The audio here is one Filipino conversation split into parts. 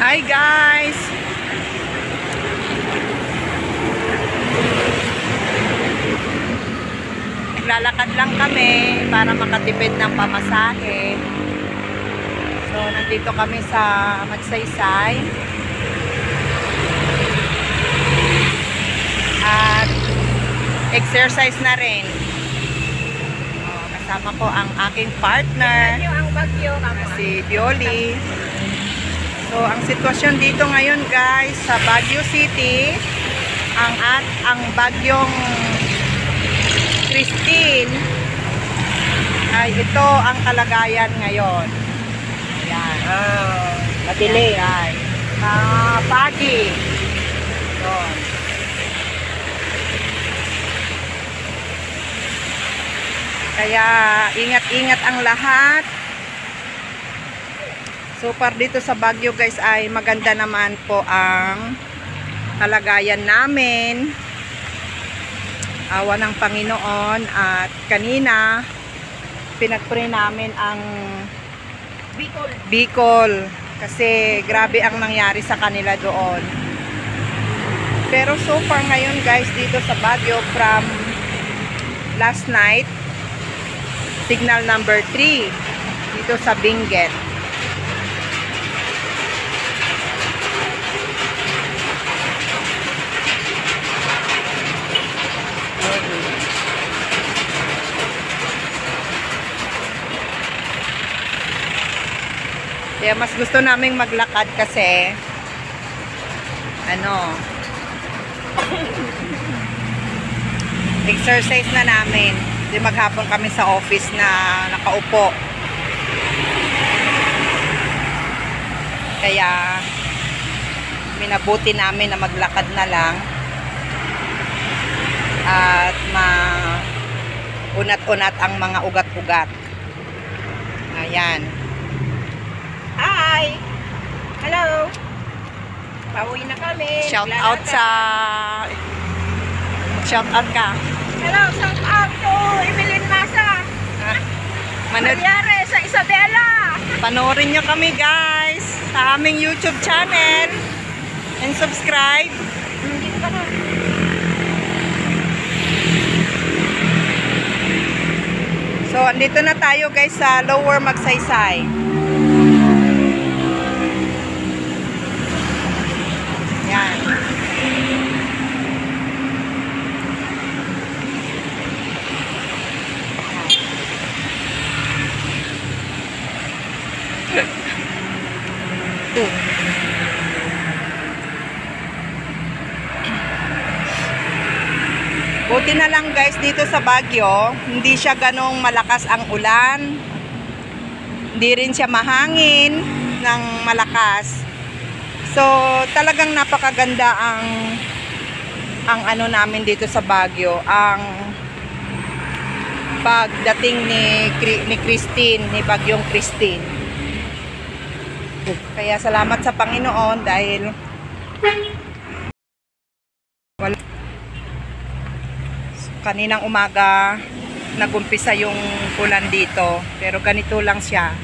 Hi guys! Naglalakad lang kami para makatipid ng pamasahe. So, nandito kami sa Magsaysay. At exercise na rin. Kasama ko ang aking partner, si Bioli. So, ang sitwasyon dito ngayon guys, sa Baguio City, ang bagyong Christine, ay ito ang kalagayan ngayon. Ayan. Madilim. Foggy. Doon. Kaya ingat-ingat ang lahat. So far dito sa Baguio guys ay maganda naman po ang kalagayan namin. Awa ng Panginoon, at kanina pinag-pray namin ang Bicol kasi grabe ang nangyari sa kanila doon. Pero so far ngayon guys dito sa Baguio, from last night, signal number 3 dito sa Benguet. Kaya mas gusto naming maglakad kasi exercise na namin. Di maghapon kami sa office na nakaupo. Kaya minabuti namin na maglakad na lang at maunat-unat ang mga ugat-ugat. Ayan. Hi! Hello! Pauwi na kami. Shout out sa... Shout out ka. Hello! Shout out to Evelyn Masa. Nangyari sa Isabela. Panoorin nyo kami guys sa aming YouTube channel. And subscribe. Dito ka na. So, andito na tayo guys sa Lower Magsaysay. Yan. Buti na lang guys dito sa Baguio, hindi siya ganong malakas ang ulan. Hindi rin siya mahangin ng malakas. So, talagang napakaganda ang ano namin dito sa Baguio, ang pagdating ni Christine, ni Bagyong Christine. Kaya salamat sa Panginoon dahil kaninang umaga nagumpisa yung ulan dito, pero ganito lang siya.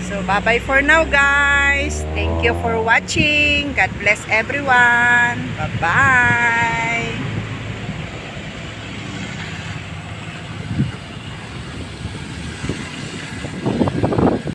So, bye-bye for now, guys. Thank you for watching. God bless everyone. Bye-bye.